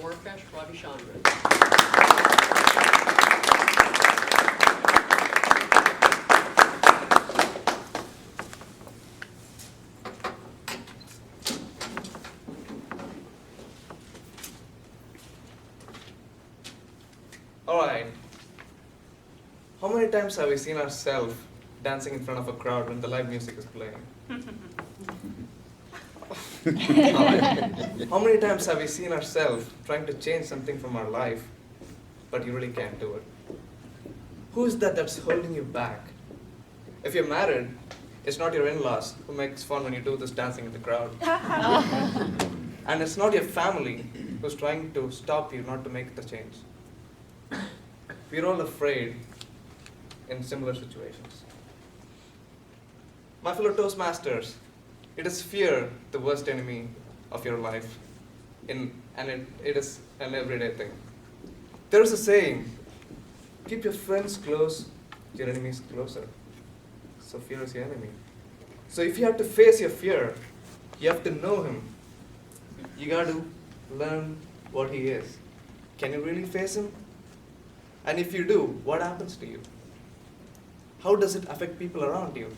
Dwarakesh Ravichandran. Alright. How many times have we seen ourselves dancing in front of a crowd when the live music is playing? Alright. How many times have we seen ourselves trying to change something from our life, but you really can't do it? Who is that that's holding you back? If you're married, it's not your in-laws who makes fun when you do this dancing in the crowd. And it's not your family who's trying to stop you not to make the change. We're all afraid in similar situations. My fellow Toastmasters, it is fear the worst enemy of your life, and it is an everyday thing. There is a saying, keep your friends close, your enemies closer. So fear is your enemy. So if you have to face your fear, you have to know him. You got to learn what he is. Can you really face him? And if you do, what happens to you? How does it affect people around you?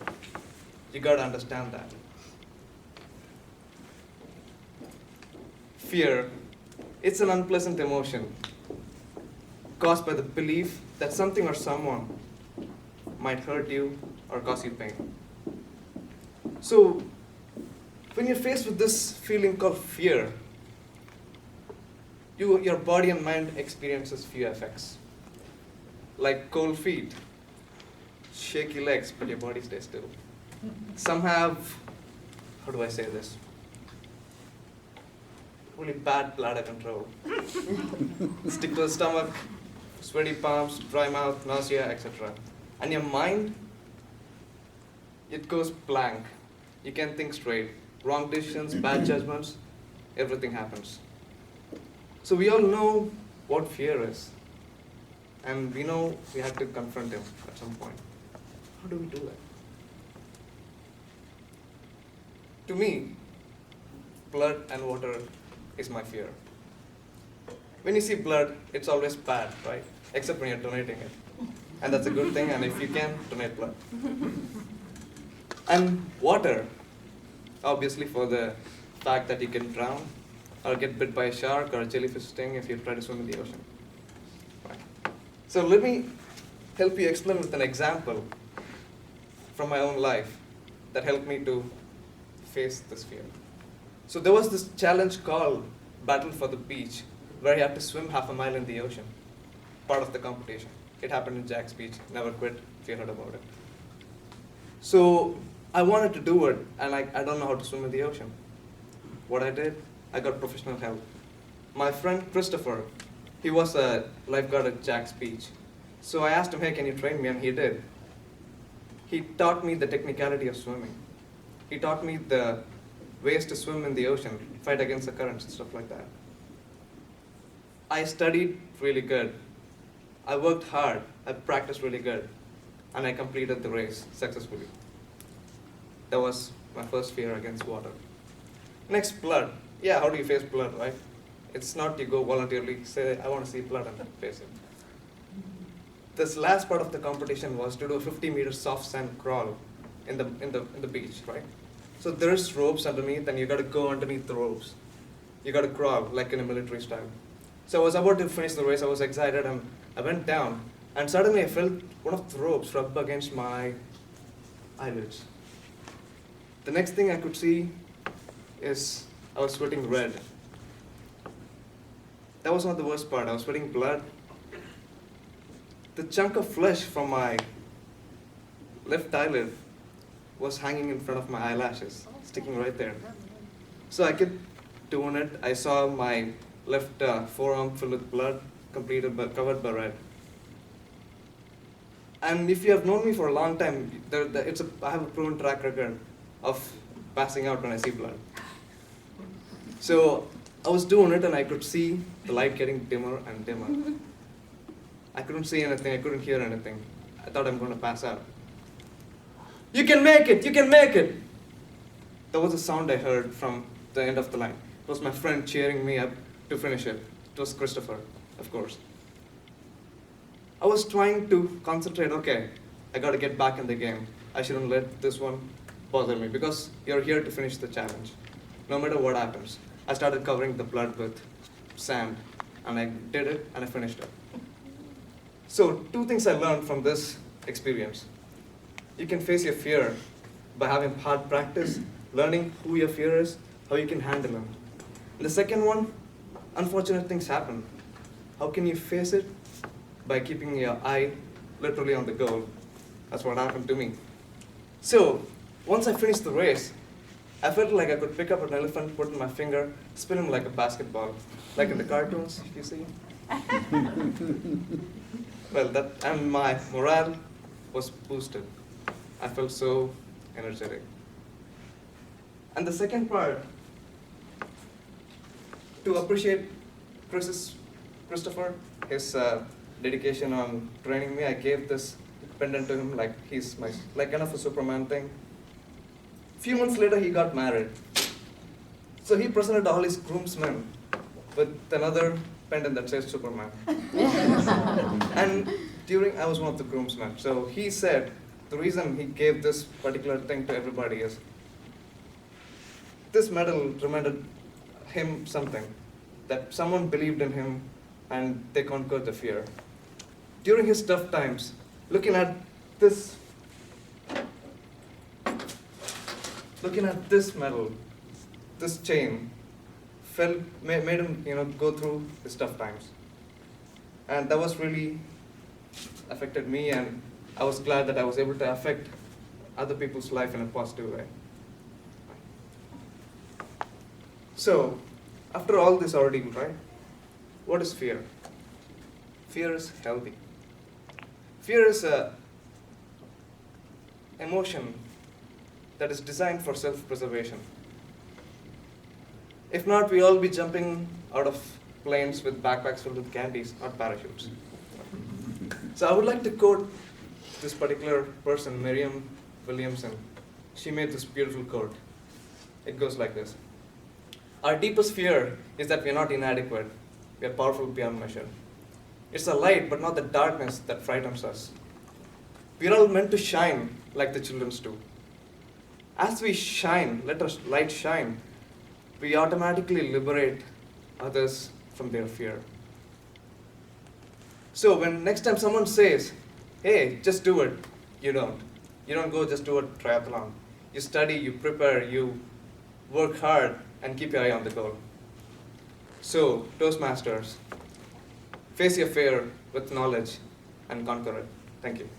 You got to understand that. Fear, it's an unpleasant emotion caused by the belief that something or someone might hurt you or cause you pain. So, when you're faced with this feeling called fear, your body and mind experiences few effects. Like cold feet, shaky legs, but your body stays still. Some have, how do I say this? Really bad bladder control. Stick to the stomach, sweaty palms, dry mouth, nausea, etc. And your mind, it goes blank. You can't think straight. Wrong decisions, bad judgments, everything happens. So we all know what fear is. And we know we have to confront him at some point. How do we do that? To me, blood and water is my fear. When you see blood, it's always bad, right? Except when you're donating it. And that's a good thing, and if you can, donate blood. And water, obviously for the fact that you can drown, or get bit by a shark or a jellyfish sting if you try to swim in the ocean. Right. So let me help you explain with an example from my own life that helped me to face this fear. So there was this challenge called Battle for the Beach, where you had to swim half a mile in the ocean, part of the competition. It happened in Jack's Beach, never quit if you heard about it. So I wanted to do it, and I don't know how to swim in the ocean. What I did, I got professional help. My friend Christopher, he was a lifeguard at Jack's Beach. So I asked him, hey, can you train me? And he did. He taught me the technicality of swimming. He taught me the ways to swim in the ocean, fight against the currents and stuff like that. I studied really good. I worked hard. I practiced really good. And I completed the race successfully. That was my first fear against water. Next, blood. Yeah, how do you face blood, right? It's not you go voluntarily say, I want to see blood and face it. This last part of the competition was to do a 50-meter soft sand crawl in the beach, right? So there's ropes underneath, and you got to go underneath the ropes. You got to crawl like in a military style. So I was about to finish the race. I was excited, and I went down, and suddenly I felt one of the ropes rub against my eyelids. The next thing I could see is I was sweating red. That was not the worst part. I was sweating blood. The chunk of flesh from my left eyelid was hanging in front of my eyelashes, sticking right there. So I kept doing it. I saw my left forearm filled with blood, covered by red. And if you have known me for a long time, I have a proven track record of passing out when I see blood. So I was doing it, and I could see the light getting dimmer and dimmer. I couldn't see anything. I couldn't hear anything. I thought I'm going to pass out. You can make it! You can make it! That was the sound I heard from the end of the line. It was my friend cheering me up to finish it. It was Christopher, of course. I was trying to concentrate, okay, I got to get back in the game. I shouldn't let this one bother me because you're here to finish the challenge, no matter what happens. I started covering the blood with sand, and I did it, and I finished it. So 2 things I learned from this experience. You can face your fear by having hard practice, learning who your fear is, how you can handle them. And the second one, unfortunate things happen. How can you face it? By keeping your eye literally on the goal. That's what happened to me. So, once I finished the race, I felt like I could pick up an elephant, put in my finger, spin him like a basketball, like in the cartoons, if you see. Well, and my morale was boosted. I felt so energetic. And the second part, to appreciate Christopher, his dedication on training me, I gave this pendant to him like he's like kind of a Superman thing. Few months later, he got married. So he presented all his groomsmen with another pendant that says Superman. And I was one of the groomsmen. So he said the reason he gave this particular thing to everybody is this medal reminded him something, that someone believed in him and they conquered the fear. During his tough times, looking at this medal, this chain, made him go through his tough times. And that was really affected me, and I was glad that I was able to affect other people's life in a positive way. So, after all this ordeal, right, what is fear? Fear is healthy. Fear is an emotion that is designed for self-preservation. If not, we all be jumping out of planes with backpacks filled with candies, not parachutes. So I would like to quote this particular person, Miriam Williamson. She made this beautiful quote. It goes like this. Our deepest fear is that we are not inadequate. We are powerful beyond measure. It's the light, but not the darkness, that frightens us. We are all meant to shine like the children's do. As we shine, let our light shine, we automatically liberate others from their fear. So when next time someone says, hey, just do it, you don't. You don't go just do a triathlon. You study, you prepare, you work hard, and keep your eye on the goal. So, Toastmasters, face your fear with knowledge and conquer it. Thank you.